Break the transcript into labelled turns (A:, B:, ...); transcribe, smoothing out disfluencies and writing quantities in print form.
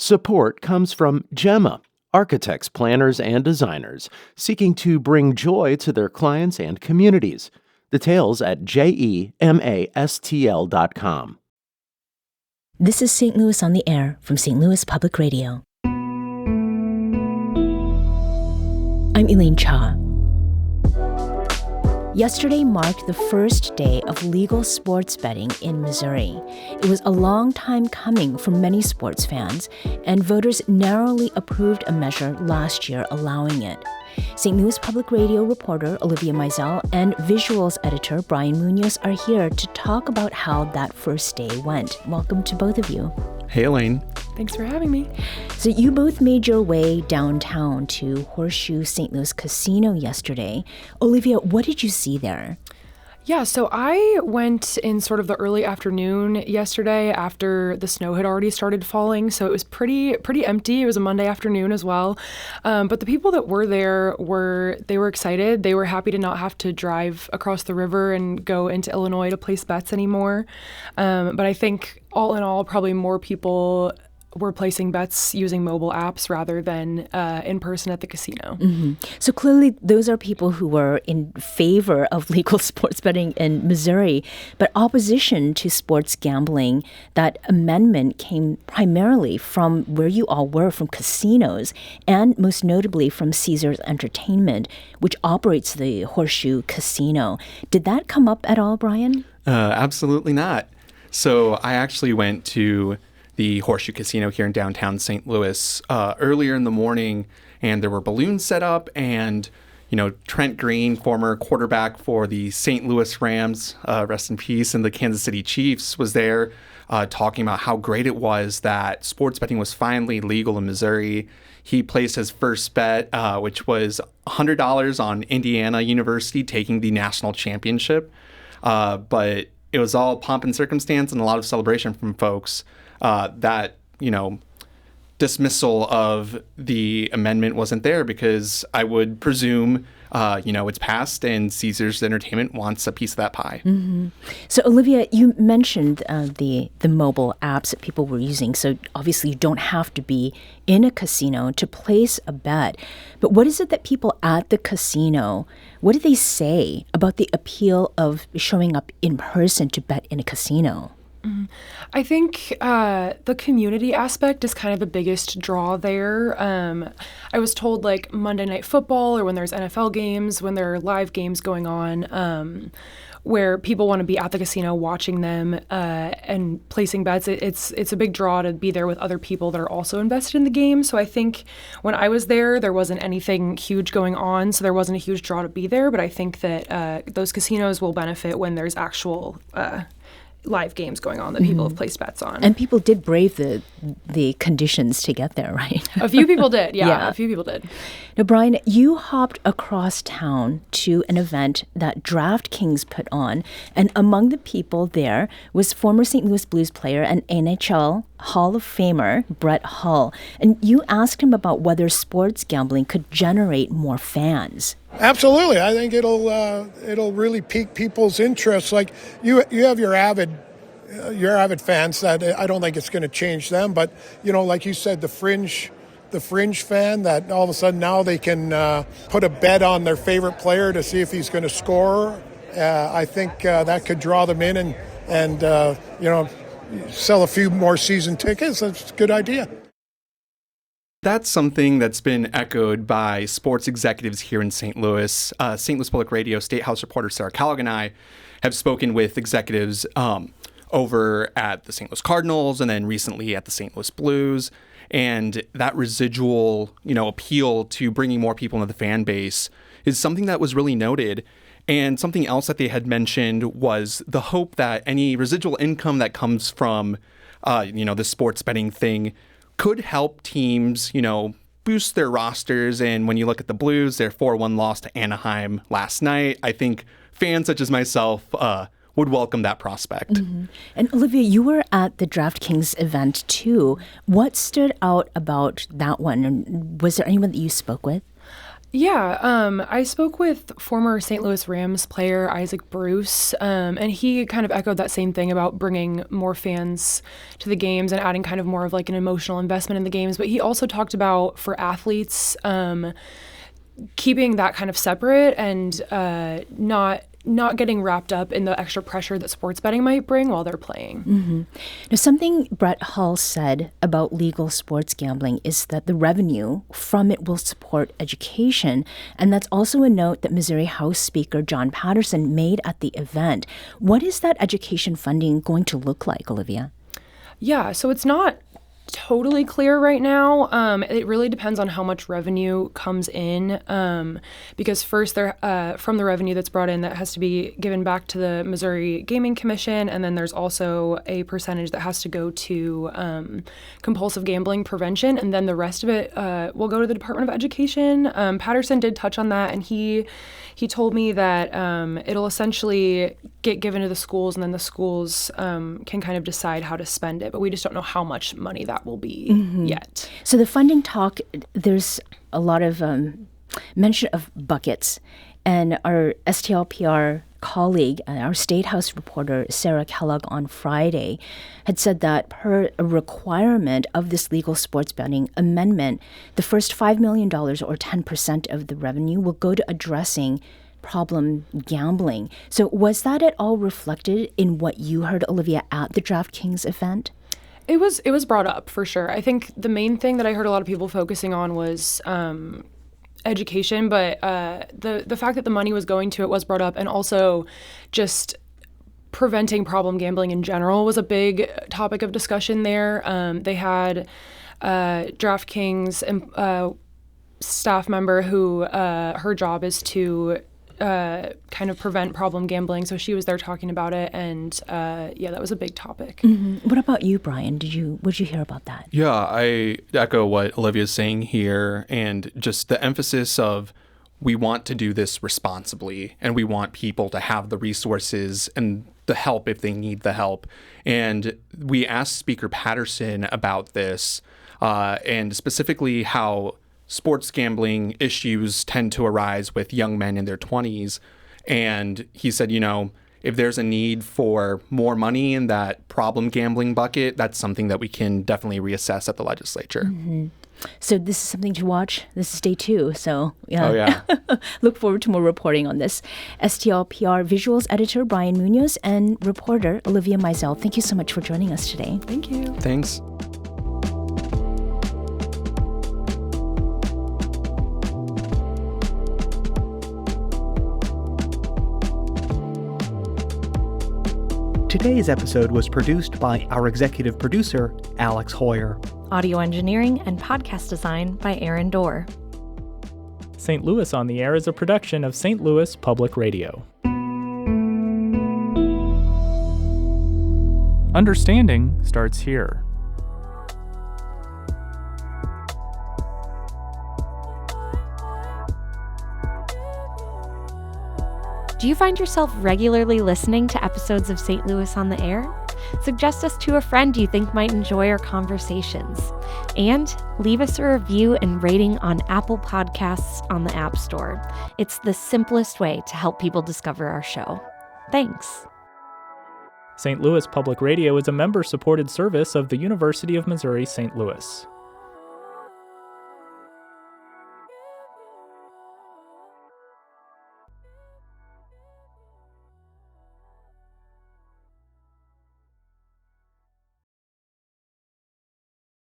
A: Support comes from Gemma, architects, planners, and designers seeking to bring joy to their clients and communities. Details at gemastl.com.
B: This is St. Louis on the Air from St. Louis Public Radio. I'm Elaine Cha. Yesterday marked the first day of legal sports betting in Missouri. It was a long time coming for many sports fans, and voters narrowly approved a measure last year allowing it. St. Louis Public Radio reporter Olivia Mizelle and visuals editor Brian Munoz are here to talk about how that first day went. Welcome to both of you.
C: Hey, Elaine.
D: Thanks for having me.
B: So you both made your way downtown to Horseshoe St. Casino yesterday. Olivia, what did you see there?
D: Yeah, so I went in sort of the early afternoon yesterday after the snow had already started falling, so it was pretty empty. It was a Monday afternoon as well. But the people that were there were excited. They were happy to not have to drive across the river and go into Illinois to place bets anymore. But I think all in all, probably more people were placing bets using mobile apps rather than in person at the casino.
B: Mm-hmm. So clearly those are people who were in favor of legal sports betting in Missouri, but opposition to sports gambling, that amendment came primarily from where you all were, from casinos, and most notably from Caesars Entertainment, which operates the Horseshoe Casino. Did that come up at all, Brian?
C: Absolutely not. So I actually went to the Horseshoe Casino here in downtown St. Louis earlier in the morning, and there were balloons set up, and Trent Green, former quarterback for the St. Louis Rams, rest in peace, and the Kansas City Chiefs, was there talking about how great it was that sports betting was finally legal in Missouri. He placed his first bet, which was $100 on Indiana University taking the national championship, but it was all pomp and circumstance and a lot of celebration from folks. That dismissal of the amendment wasn't there because I would presume, it's passed and Caesars Entertainment wants a piece of that pie.
B: Mm-hmm. So, Olivia, you mentioned the mobile apps that people were using. So, obviously, you don't have to be in a casino to place a bet. But what is it that people at the casino, what do they say about the appeal of showing up in person to bet in a casino?
D: I think the community aspect is kind of the biggest draw there. I was told like Monday Night Football or when there's NFL games, when there are live games going on, where people want to be at the casino watching them and placing bets. It's a big draw to be there with other people that are also invested in the game. So I think when I was there wasn't anything huge going on, so there wasn't a huge draw to be there. But I think that those casinos will benefit when there's actual live games going on that people have placed bets on.
B: And people did brave the conditions to get there, right?
D: A few people did, yeah. A few people did.
B: Now, Brian, you hopped across town to an event that DraftKings put on, and among the people there was former St. Louis Blues player and NHL Hall of Famer Brett Hull. And you asked him about whether sports gambling could generate more fans.
E: Absolutely. I think it'll really pique people's interest. Like you have your avid fans that I don't think it's going to change them, but like you said, the fringe fan that all of a sudden now they can put a bet on their favorite player to see if he's going to score. I think that could draw them in and sell a few more season tickets. That's a good idea.
C: That's something that's been echoed by sports executives here in St. Louis. St. Louis Public Radio State House reporter Sarah Calligan and I have spoken with executives over at the St. Louis Cardinals and then recently at the St. Louis Blues. And that residual, appeal to bringing more people into the fan base is something that was really noted. And something else that they had mentioned was the hope that any residual income that comes from, the sports betting thing could help teams, boost their rosters. And when you look at the Blues, their 4-1 loss to Anaheim last night, I think fans such as myself would welcome that prospect.
B: Mm-hmm. And Olivia, you were at the DraftKings event too. What stood out about that one? And was there anyone that you spoke with?
D: Yeah, I spoke with former St. Louis Rams player Isaac Bruce, and he kind of echoed that same thing about bringing more fans to the games and adding kind of more of like an emotional investment in the games. But he also talked about for athletes, keeping that kind of separate and not getting wrapped up in the extra pressure that sports betting might bring while they're playing.
B: Mm-hmm. Now, something Brett Hull said about legal sports gambling is that the revenue from it will support education. And that's also a note that Missouri House Speaker John Patterson made at the event. What is that education funding going to look like, Olivia?
D: Yeah, so it's not totally clear right now. It really depends on how much revenue comes in, because first from the revenue that's brought in, that has to be given back to the Missouri Gaming Commission, and then there's also a percentage that has to go to compulsive gambling prevention, and then the rest of it will go to the Department of Education. Patterson did touch on that, and he told me that it'll essentially get given to the schools, and then the schools can kind of decide how to spend it, but we just don't know how much money that will be yet.
B: So the funding talk, there's a lot of mention of buckets. And our STLPR colleague, our State House reporter, Sarah Kellogg, on Friday had said that per a requirement of this legal sports betting amendment, the first $5 million or 10% of the revenue will go to addressing problem gambling. So was that at all reflected in what you heard, Olivia, at the DraftKings event?
D: It was brought up for sure. I think the main thing that I heard a lot of people focusing on was education, but the fact that the money was going to it was brought up, and also just preventing problem gambling in general was a big topic of discussion there. They had DraftKings staff member who her job is to kind of prevent problem gambling. So she was there talking about it, and that was a big topic.
B: Mm-hmm. What about you, Brian? What did you hear about that?
C: Yeah, I echo what Olivia's saying here, and just the emphasis of we want to do this responsibly, and we want people to have the resources and the help if they need the help. And we asked Speaker Patterson about this, and specifically how sports gambling issues tend to arise with young men in their 20s. And he said, if there's a need for more money in that problem gambling bucket, that's something that we can definitely reassess at the legislature.
B: Mm-hmm. So this is something to watch. This is day 2. So yeah.
C: Oh, yeah.
B: Look forward to more reporting on this. STLPR visuals editor Brian Munoz and reporter Olivia Mizelle, thank you so much for joining us today.
D: Thank you.
C: Thanks.
F: Today's episode was produced by our executive producer, Alex Hoyer.
G: Audio engineering and podcast design by Aaron Dorr.
H: St. Louis on the Air is a production of St. Louis Public Radio. Understanding starts here.
G: Do you find yourself regularly listening to episodes of St. Louis on the Air? Suggest us to a friend you think might enjoy our conversations. And leave us a review and rating on Apple Podcasts on the App Store. It's the simplest way to help people discover our show. Thanks.
H: St. Louis Public Radio is a member-supported service of the University of Missouri St. Louis.